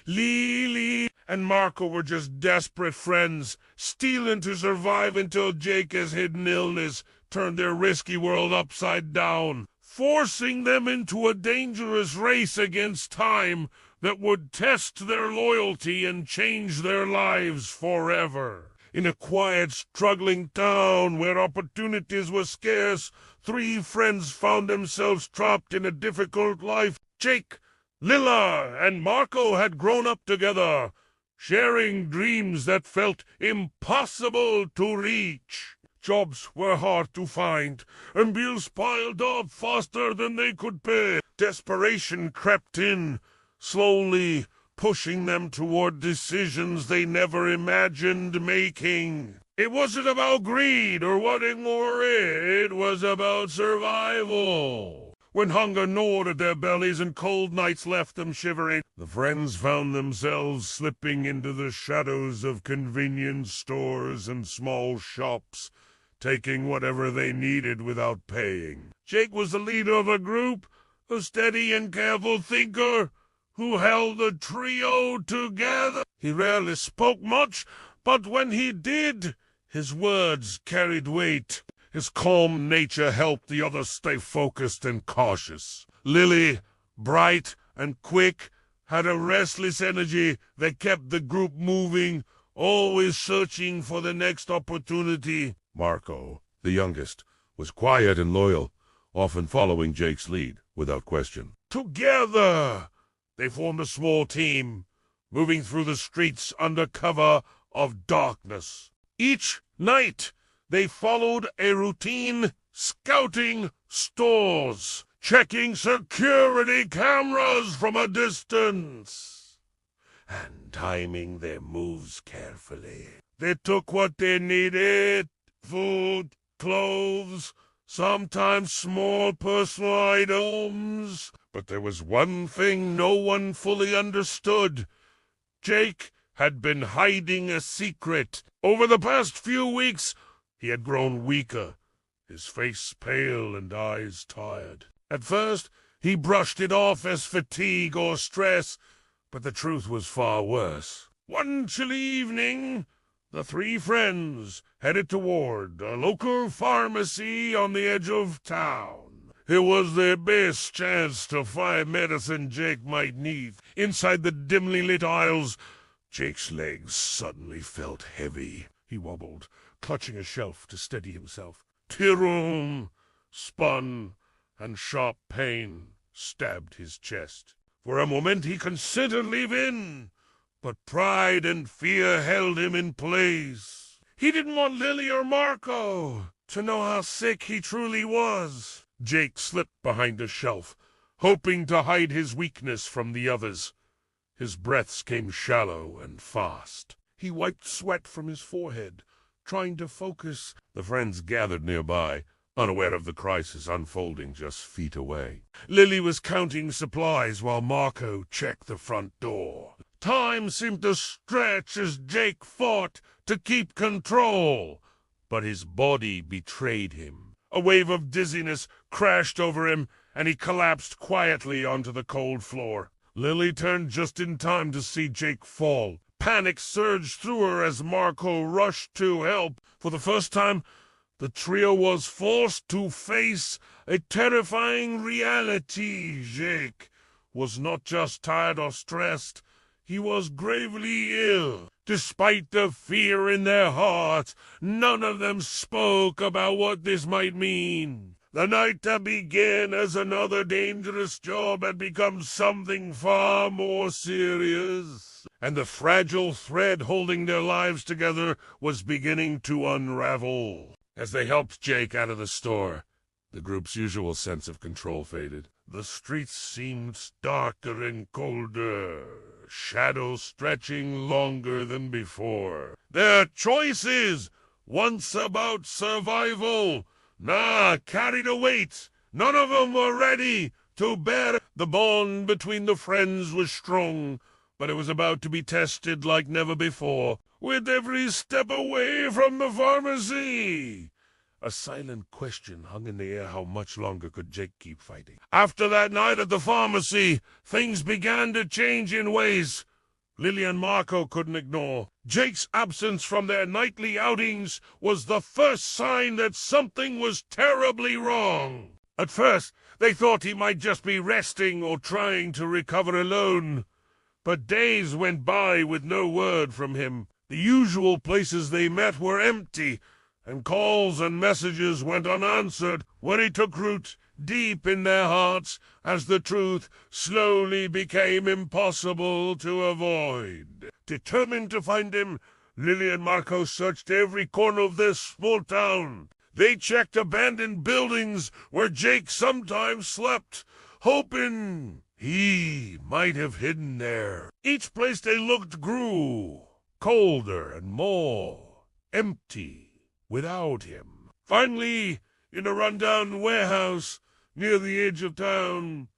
Lily and Marco were just desperate friends, stealing to survive until Jake's hidden illness turned their risky world upside down, forcing them into a dangerous race against time that would test their loyalty and change their lives forever. In a quiet, struggling town where opportunities were scarce, three friends found themselves trapped in a difficult life. Jake, Lilla, and Marco had grown up together, sharing dreams that felt impossible to reach. Jobs were hard to find, and bills piled up faster than they could pay. Desperation crept in, slowly pushing them toward decisions they never imagined making. It wasn't about greed or wanting more, it was about survival. When hunger gnawed at their bellies and cold nights left them shivering, the friends found themselves slipping into the shadows of convenience stores and small shops, taking whatever they needed without paying. Jake was the leader of the group, a steady and careful thinker who held the trio together. He rarely spoke much, but when he did, his words carried weight. His calm nature helped the others stay focused and cautious. Lily, bright and quick, had a restless energy that kept the group moving, always searching for the next opportunity. Marco, the youngest, was quiet and loyal, often following Jake's lead without question. Together, they formed a small team, moving through the streets under cover of darkness. Each night, they followed a routine, scouting stores, checking security cameras from a distance, and timing their moves carefully. They took what they needed: food, clothes, sometimes small personal items. But there was one thing no one fully understood. Jake had been hiding a secret. Over the past few weeks, he had grown weaker, his face pale and eyes tired. At first, he brushed it off as fatigue or stress, but the truth was far worse. One chilly evening, the three friends headed toward a local pharmacy on the edge of town. It was their best chance to find medicine Jake might need. Inside the dimly lit aisles, Jake's legs suddenly felt heavy. He wobbled, clutching a shelf to steady himself. Tyrum spun, and sharp pain stabbed his chest. For a moment he considered leaving, but pride and fear held him in place. He didn't want Lily or Marco to know how sick he truly was. Jake slipped behind a shelf, hoping to hide his weakness from the others. His breaths came shallow and fast. He wiped sweat from his forehead, trying to focus. The friends gathered nearby, unaware of the crisis unfolding just feet away. Lily was counting supplies while Marco checked the front door. Time seemed to stretch as Jake fought to keep control, but his body betrayed him. A wave of dizziness crashed over him, and he collapsed quietly onto the cold floor. Lily turned just in time to see Jake fall. Panic surged through her as Marco rushed to help. For the first time, the trio was forced to face a terrifying reality. Jake was not just tired or stressed, he was gravely ill. Despite the fear in their hearts, none of them spoke about what this might mean. The night that began as another dangerous job had become something far more serious, and the fragile thread holding their lives together was beginning to unravel. As they helped Jake out of the store, the group's usual sense of control faded. The streets seemed darker and colder, shadows stretching longer than before. Their choices, once about survival, carried a weight. None of them were ready to bear. The bond between the friends was strong, but it was about to be tested like never before. With every step away from the pharmacy, A silent question hung in the air. How much longer could Jake keep fighting? After that night at the pharmacy, things began to change in ways Lily and Marco couldn't ignore. Jake's absence from their nightly outings was the first sign that something was terribly wrong. At first, they thought he might just be resting or trying to recover alone. But days went by with no word from him. The usual places they met were empty, and calls and messages went unanswered. Worry took root deep in their hearts as the truth slowly became impossible to avoid. Determined to find him, Lily and Marco searched every corner of this small town. They checked abandoned buildings where Jake sometimes slept, hoping he might have hidden there. Each place they looked grew colder and more empty without him. Finally, in a rundown warehouse near the edge of town,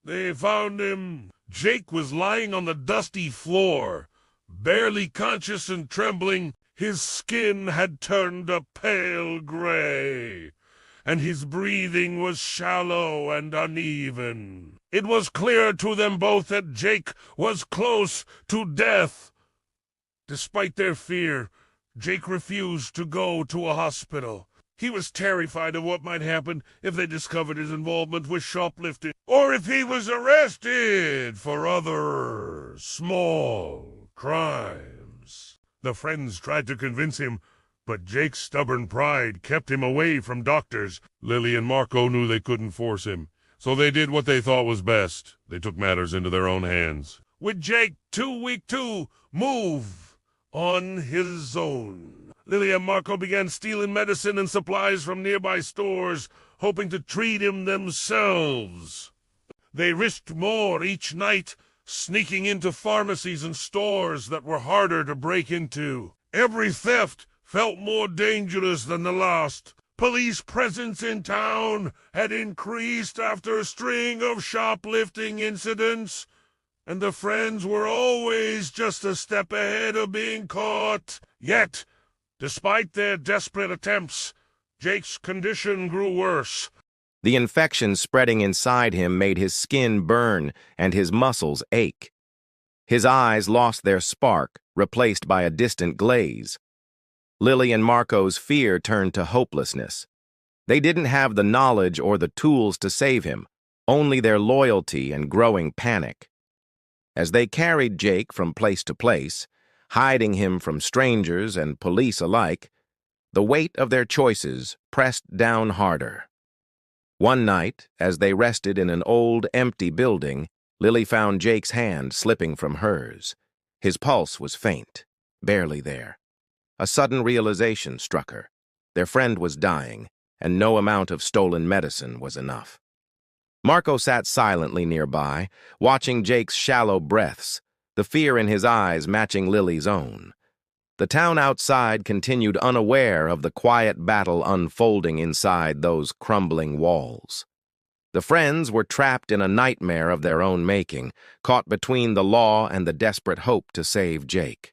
they found him. Jake was lying on the dusty floor, barely conscious and trembling. His skin had turned a pale gray, and his breathing was shallow and uneven. It was clear to them both that Jake was close to death. Despite their fear, Jake refused to go to a hospital. He was terrified of what might happen if they discovered his involvement with shoplifting, or if he was arrested for other small crimes. The friends tried to convince him, but Jake's stubborn pride kept him away from doctors. Lily and Marco knew they couldn't force him, so they did what they thought was best. They took matters into their own hands. With Jake too weak to move on his own, Lily and Marco began stealing medicine and supplies from nearby stores, hoping to treat him themselves. They risked more each night, sneaking into pharmacies and stores that were harder to break into. Every theft felt more dangerous than the last. Police presence in town had increased after a string of shoplifting incidents, and the friends were always just a step ahead of being caught. Yet, despite their desperate attempts, Jake's condition grew worse. The infection spreading inside him made his skin burn and his muscles ache. His eyes lost their spark, replaced by a distant glaze. Lily and Marco's fear turned to hopelessness. They didn't have the knowledge or the tools to save him, only their loyalty and growing panic. As they carried Jake from place to place, hiding him from strangers and police alike, the weight of their choices pressed down harder. One night, as they rested in an old, empty building, Lily found Jake's hand slipping from hers. His pulse was faint, barely there. A sudden realization struck her. Their friend was dying, and no amount of stolen medicine was enough. Marco sat silently nearby, watching Jake's shallow breaths, the fear in his eyes matching Lily's own. The town outside continued unaware of the quiet battle unfolding inside those crumbling walls. The friends were trapped in a nightmare of their own making, caught between the law and the desperate hope to save Jake.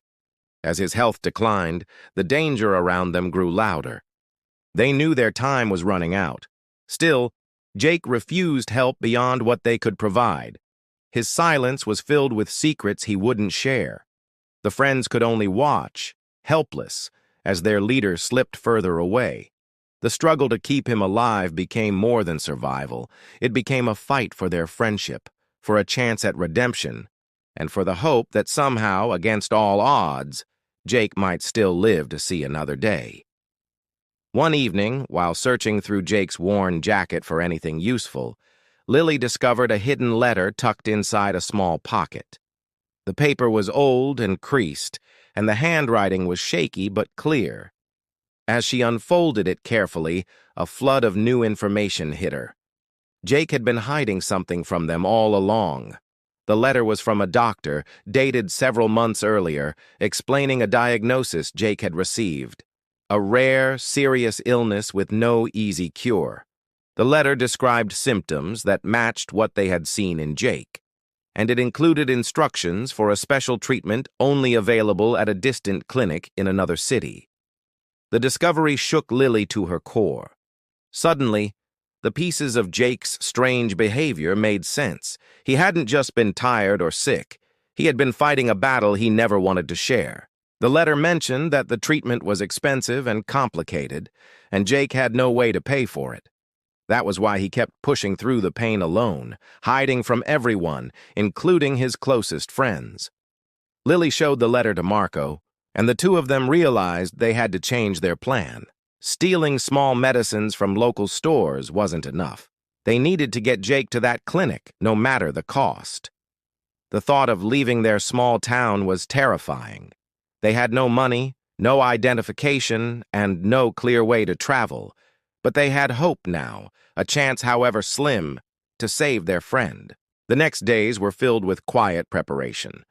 As his health declined, the danger around them grew louder. They knew their time was running out. Still, Jake refused help beyond what they could provide. His silence was filled with secrets he wouldn't share. The friends could only watch, helpless, as their leader slipped further away. The struggle to keep him alive became more than survival. It became a fight for their friendship, for a chance at redemption, and for the hope that somehow, against all odds, Jake might still live to see another day. One evening, while searching through Jake's worn jacket for anything useful, Lily discovered a hidden letter tucked inside a small pocket. The paper was old and creased, and the handwriting was shaky but clear. As she unfolded it carefully, a flood of new information hit her. Jake had been hiding something from them all along. The letter was from a doctor, dated several months earlier, explaining a diagnosis Jake had received. A rare, serious illness with no easy cure. The letter described symptoms that matched what they had seen in Jake, and it included instructions for a special treatment only available at a distant clinic in another city. The discovery shook Lily to her core. Suddenly, the pieces of Jake's strange behavior made sense. He hadn't just been tired or sick. He had been fighting a battle he never wanted to share. The letter mentioned that the treatment was expensive and complicated, and Jake had no way to pay for it. That was why he kept pushing through the pain alone, hiding from everyone, including his closest friends. Lily showed the letter to Marco, and the two of them realized they had to change their plan. Stealing small medicines from local stores wasn't enough. They needed to get Jake to that clinic, no matter the cost. The thought of leaving their small town was terrifying. They had no money, no identification, and no clear way to travel. But they had hope now, a chance, however slim, to save their friend. The next days were filled with quiet preparation.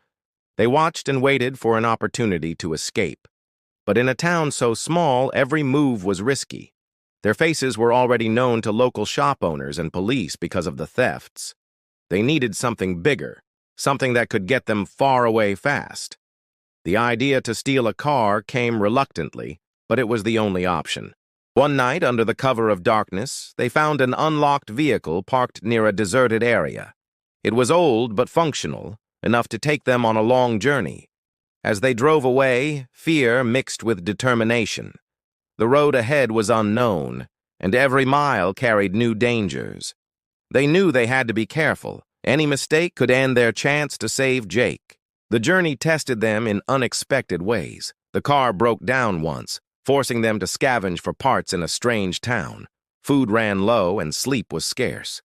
They watched and waited for an opportunity to escape. But in a town so small, every move was risky. Their faces were already known to local shop owners and police because of the thefts. They needed something bigger, something that could get them far away fast. The idea to steal a car came reluctantly, but it was the only option. One night, under the cover of darkness, they found an unlocked vehicle parked near a deserted area. It was old but functional, enough to take them on a long journey. As they drove away, fear mixed with determination. The road ahead was unknown, and every mile carried new dangers. They knew they had to be careful. Any mistake could end their chance to save Jake. The journey tested them in unexpected ways. The car broke down once, forcing them to scavenge for parts in a strange town. Food ran low and sleep was scarce.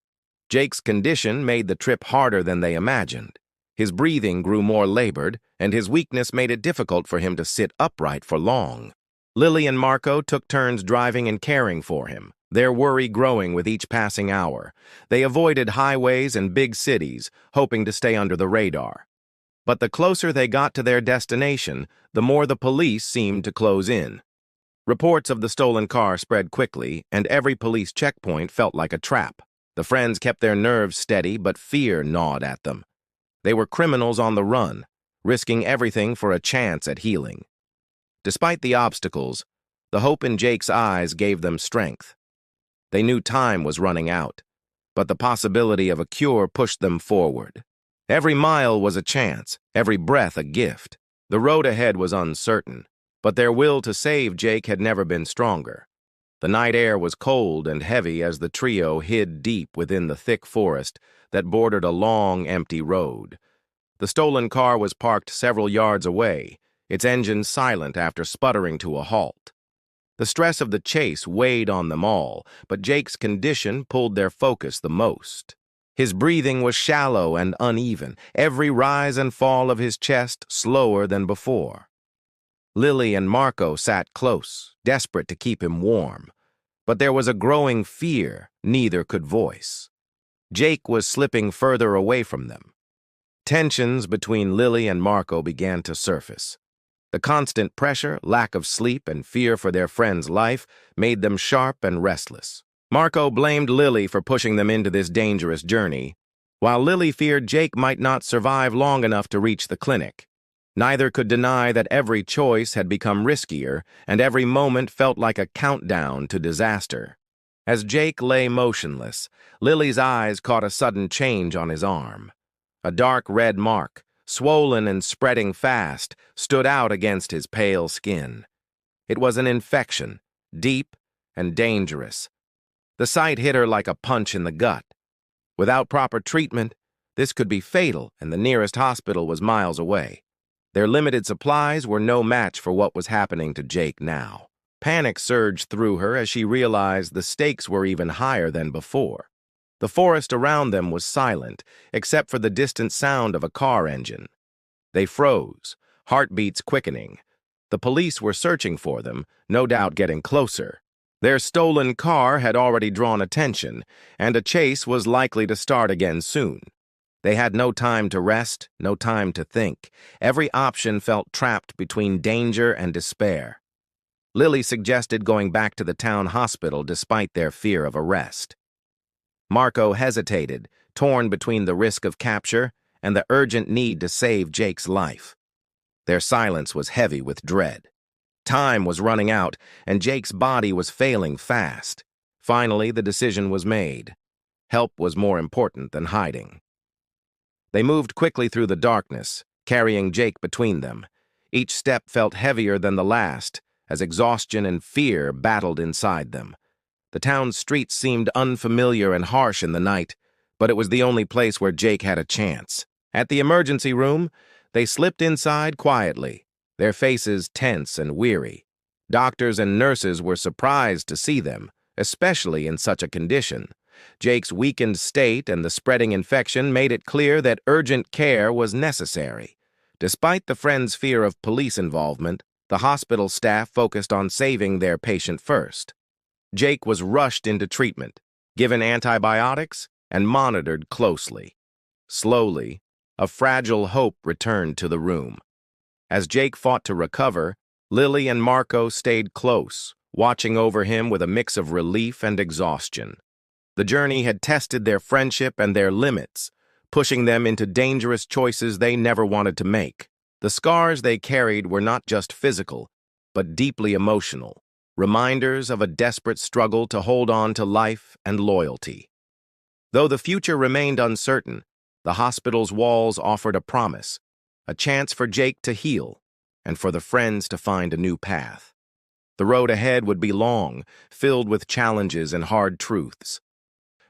Jake's condition made the trip harder than they imagined. His breathing grew more labored, and his weakness made it difficult for him to sit upright for long. Lily and Marco took turns driving and caring for him, their worry growing with each passing hour. They avoided highways and big cities, hoping to stay under the radar. But the closer they got to their destination, the more the police seemed to close in. Reports of the stolen car spread quickly, and every police checkpoint felt like a trap. The friends kept their nerves steady, but fear gnawed at them. They were criminals on the run, risking everything for a chance at healing. Despite the obstacles, the hope in Jake's eyes gave them strength. They knew time was running out, but the possibility of a cure pushed them forward. Every mile was a chance, every breath a gift. The road ahead was uncertain, but their will to save Jake had never been stronger. The night air was cold and heavy as the trio hid deep within the thick forest that bordered a long, empty road. The stolen car was parked several yards away, its engine silent after sputtering to a halt. The stress of the chase weighed on them all, but Jake's condition pulled their focus the most. His breathing was shallow and uneven, every rise and fall of his chest slower than before. Lily and Marco sat close, desperate to keep him warm, but there was a growing fear neither could voice. Jake was slipping further away from them. Tensions between Lily and Marco began to surface. The constant pressure, lack of sleep, and fear for their friend's life made them sharp and restless. Marco blamed Lily for pushing them into this dangerous journey, while Lily feared Jake might not survive long enough to reach the clinic. Neither could deny that every choice had become riskier, and every moment felt like a countdown to disaster. As Jake lay motionless, Lily's eyes caught a sudden change on his arm. A dark red mark, swollen and spreading fast, stood out against his pale skin. It was an infection, deep and dangerous. The sight hit her like a punch in the gut. Without proper treatment, this could be fatal, and the nearest hospital was miles away. Their limited supplies were no match for what was happening to Jake now. Panic surged through her as she realized the stakes were even higher than before. The forest around them was silent, except for the distant sound of a car engine. They froze, heartbeats quickening. The police were searching for them, no doubt getting closer. Their stolen car had already drawn attention, and a chase was likely to start again soon. They had no time to rest, no time to think. Every option felt trapped between danger and despair. Lily suggested going back to the town hospital despite their fear of arrest. Marco hesitated, torn between the risk of capture and the urgent need to save Jake's life. Their silence was heavy with dread. Time was running out, and Jake's body was failing fast. Finally, the decision was made. Help was more important than hiding. They moved quickly through the darkness, carrying Jake between them. Each step felt heavier than the last, as exhaustion and fear battled inside them. The town's streets seemed unfamiliar and harsh in the night, but it was the only place where Jake had a chance. At the emergency room, they slipped inside quietly, their faces tense and weary. Doctors and nurses were surprised to see them, especially in such a condition. Jake's weakened state and the spreading infection made it clear that urgent care was necessary. Despite the friends' fear of police involvement, the hospital staff focused on saving their patient first. Jake was rushed into treatment, given antibiotics, and monitored closely. Slowly, a fragile hope returned to the room. As Jake fought to recover, Lily and Marco stayed close, watching over him with a mix of relief and exhaustion. The journey had tested their friendship and their limits, pushing them into dangerous choices they never wanted to make. The scars they carried were not just physical, but deeply emotional, reminders of a desperate struggle to hold on to life and loyalty. Though the future remained uncertain, the hospital's walls offered a promise, a chance for Jake to heal, and for the friends to find a new path. The road ahead would be long, filled with challenges and hard truths.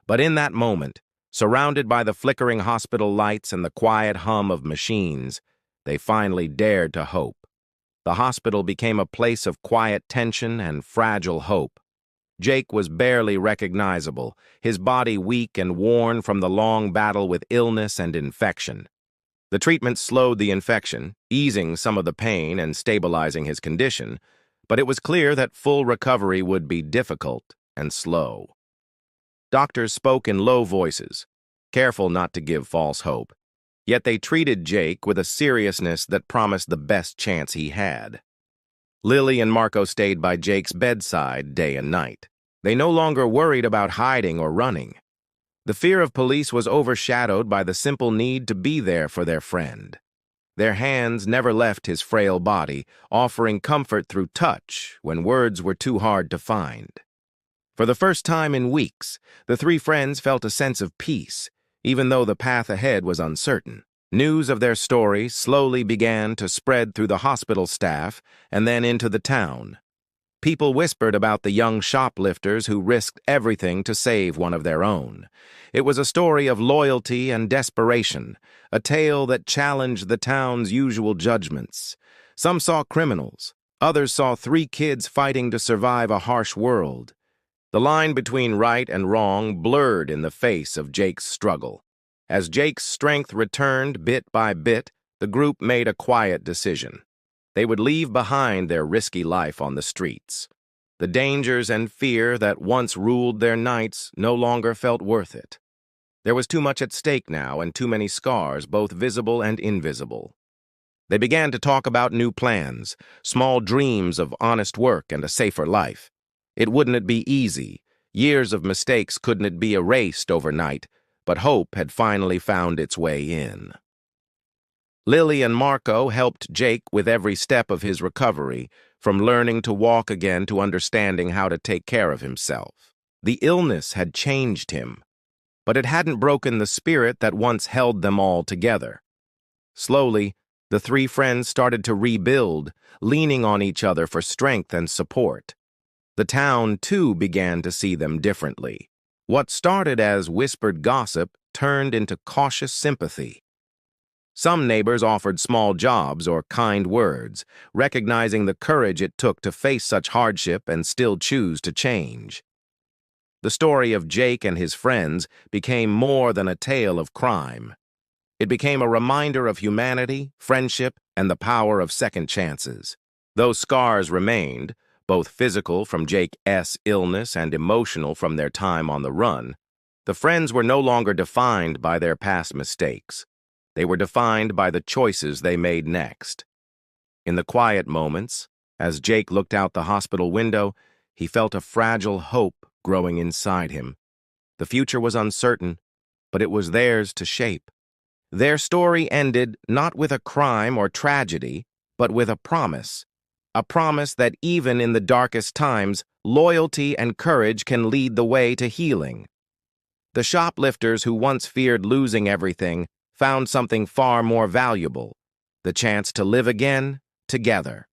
But in that moment, surrounded by the flickering hospital lights and the quiet hum of machines, they finally dared to hope. The hospital became a place of quiet tension and fragile hope. Jake was barely recognizable, his body weak and worn from the long battle with illness and infection. The treatment slowed the infection, easing some of the pain and stabilizing his condition, but it was clear that full recovery would be difficult and slow. Doctors spoke in low voices, careful not to give false hope. Yet they treated Jake with a seriousness that promised the best chance he had. Lily and Marco stayed by Jake's bedside day and night. They no longer worried about hiding or running. The fear of police was overshadowed by the simple need to be there for their friend. Their hands never left his frail body, offering comfort through touch when words were too hard to find. For the first time in weeks, the three friends felt a sense of peace, even though the path ahead was uncertain. News of their story slowly began to spread through the hospital staff and then into the town. People whispered about the young shoplifters who risked everything to save one of their own. It was a story of loyalty and desperation, a tale that challenged the town's usual judgments. Some saw criminals, others saw three kids fighting to survive a harsh world. The line between right and wrong blurred in the face of Jake's struggle. As Jake's strength returned bit by bit, the group made a quiet decision. They would leave behind their risky life on the streets. The dangers and fear that once ruled their nights no longer felt worth it. There was too much at stake now and too many scars, both visible and invisible. They began to talk about new plans, small dreams of honest work and a safer life. Wouldn't it be easy? Years of mistakes couldn't it be erased overnight? But hope had finally found its way in. Lily and Marco helped Jake with every step of his recovery, from learning to walk again to understanding how to take care of himself. The illness had changed him, but it hadn't broken the spirit that once held them all together. Slowly, the three friends started to rebuild, leaning on each other for strength and support. The town, too, began to see them differently. What started as whispered gossip turned into cautious sympathy. Some neighbors offered small jobs or kind words, recognizing the courage it took to face such hardship and still choose to change. The story of Jake and his friends became more than a tale of crime. It became a reminder of humanity, friendship, and the power of second chances. Though scars remained, both physical from Jake's illness and emotional from their time on the run, the friends were no longer defined by their past mistakes. They were defined by the choices they made next. In the quiet moments, as Jake looked out the hospital window, he felt a fragile hope growing inside him. The future was uncertain, but it was theirs to shape. Their story ended not with a crime or tragedy, but with a promise. a promise that even in the darkest times, loyalty and courage can lead the way to healing. The shoplifters who once feared losing everything found something far more valuable, the chance to live again together.